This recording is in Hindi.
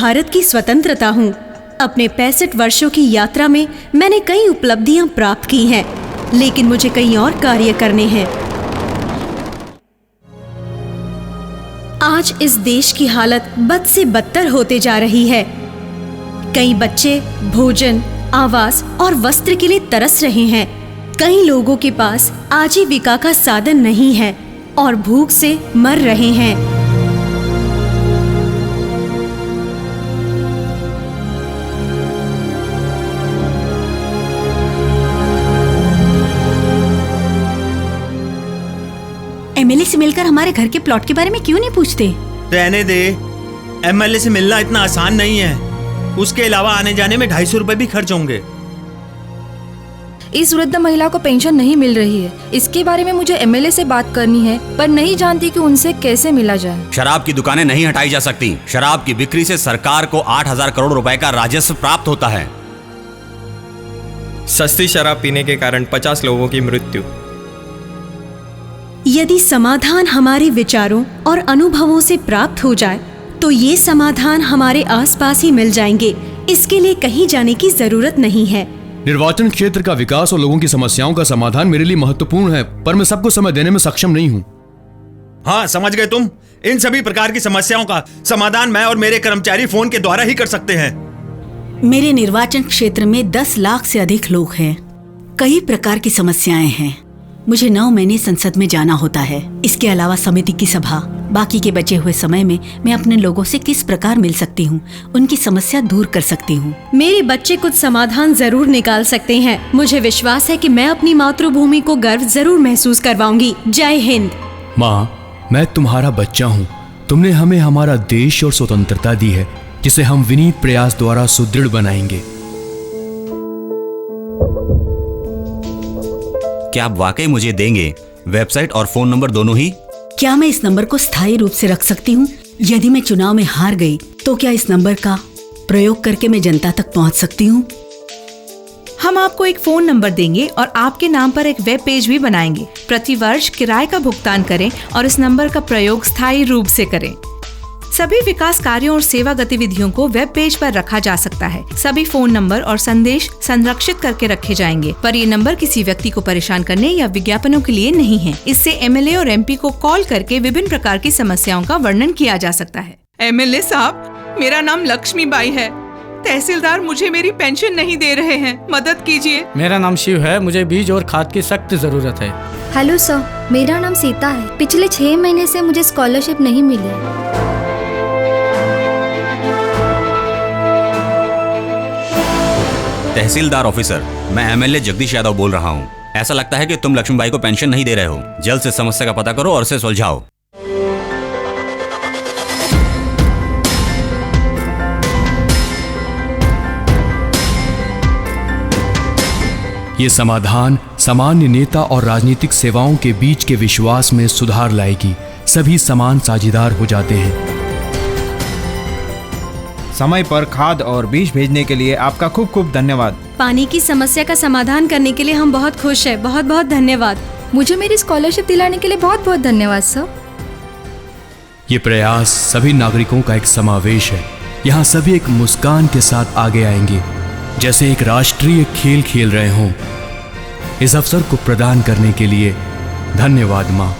भारत की स्वतंत्रता हूँ। अपने 65 वर्षों की यात्रा में मैंने कई उपलब्धियां प्राप्त की हैं, लेकिन मुझे कई और कार्य करने हैं। आज इस देश की हालत बद से बदतर होते जा रही है। कई बच्चे भोजन, आवास और वस्त्र के लिए तरस रहे हैं। कई लोगों के पास आजीविका का साधन नहीं है और भूख से मर रहे हैं। एमएलए से मिलकर हमारे घर के प्लॉट के बारे में क्यों नहीं पूछते? रहने दे, एमएलए से मिलना इतना आसान नहीं है। उसके अलावा आने जाने में 250 रुपए भी खर्च होंगे। इस वृद्ध महिला को पेंशन नहीं मिल रही है। इसके बारे में मुझे एमएलए से बात करनी है, पर नहीं जानती कि उनसे कैसे मिला जाए। शराब की दुकानें नहीं हटाई जा सकती। शराब की बिक्री से सरकार को 8,000 करोड़ रुपए का राजस्व प्राप्त होता है। सस्ती शराब पीने के कारण 50 लोगों की मृत्यु। यदि समाधान हमारे विचारों और अनुभवों से प्राप्त हो जाए तो ये समाधान हमारे आसपास ही मिल जाएंगे। इसके लिए कहीं जाने की जरूरत नहीं है। निर्वाचन क्षेत्र का विकास और लोगों की समस्याओं का समाधान मेरे लिए महत्वपूर्ण है, पर मैं सबको समय देने में सक्षम नहीं हूँ। हाँ, समझ गए तुम। इन सभी प्रकार की समस्याओं का समाधान मैं और मेरे कर्मचारी फोन के द्वारा ही कर सकते हैं। मेरे निर्वाचन क्षेत्र में 10 लाख से अधिक लोग हैं। कई प्रकार की समस्याएं हैं। मुझे 9 महीने संसद में जाना होता है। इसके अलावा समिति की सभा। बाकी के बचे हुए समय में मैं अपने लोगों से किस प्रकार मिल सकती हूँ, उनकी समस्या दूर कर सकती हूँ। मेरे बच्चे कुछ समाधान जरूर निकाल सकते हैं। मुझे विश्वास है कि मैं अपनी मातृभूमि को गर्व जरूर महसूस करवाऊंगी। जय हिंद। माँ, मैं तुम्हारा बच्चा हूँ। तुमने हमें हमारा देश और स्वतंत्रता दी है, जिसे हम विनीत प्रयास द्वारा सुदृढ़ बनाएंगे। क्या आप वाकई मुझे देंगे वेबसाइट और फोन नंबर दोनों ही? क्या मैं इस नंबर को स्थायी रूप से रख सकती हूँ? यदि मैं चुनाव में हार गई तो क्या इस नंबर का प्रयोग करके मैं जनता तक पहुँच सकती हूँ? हम आपको एक फोन नंबर देंगे और आपके नाम पर एक वेब पेज भी बनाएंगे। प्रति वर्ष किराए का भुगतान करें और इस नंबर का प्रयोग स्थायी रूप से करें। सभी विकास कार्यों और सेवा गतिविधियों को वेब पेज पर रखा जा सकता है। सभी फोन नंबर और संदेश संरक्षित करके रखे जाएंगे, पर ये नंबर किसी व्यक्ति को परेशान करने या विज्ञापनों के लिए नहीं है। इससे एमएलए और एमपी को कॉल करके विभिन्न प्रकार की समस्याओं का वर्णन किया जा सकता है। एमएलए साहब, मेरा नाम लक्ष्मी बाई है। तहसीलदार मुझे मेरी पेंशन नहीं दे रहे हैं, मदद कीजिए। मेरा नाम शिव है। मुझे बीज और खाद की सख्त जरूरत है। हेलो सर, मेरा नाम सीता है। पिछले 6 महीने से मुझे स्कॉलरशिप नहीं मिली। तहसीलदार ऑफिसर, मैं एमएलए जगदीश यादव बोल रहा हूँ। ऐसा लगता है कि तुम लक्ष्मीबाई को पेंशन नहीं दे रहे हो। जल्द से समस्या का पता करो और इसे सुलझाओ। ये समाधान सामान्य नेता और राजनीतिक सेवाओं के बीच के विश्वास में सुधार लाएगी। सभी समान साझेदार हो जाते हैं। समय पर खाद और बीज भेजने के लिए आपका खूब खूब धन्यवाद। पानी की समस्या का समाधान करने के लिए हम बहुत खुश हैं। बहुत बहुत धन्यवाद। मुझे मेरी स्कॉलरशिप दिलाने के लिए बहुत बहुत धन्यवाद सर। ये प्रयास सभी नागरिकों का एक समावेश है। यहाँ सभी एक मुस्कान के साथ आगे आएंगे, जैसे एक राष्ट्रीय खेल खेल रहे हों। इस अवसर को प्रदान करने के लिए धन्यवाद माँ।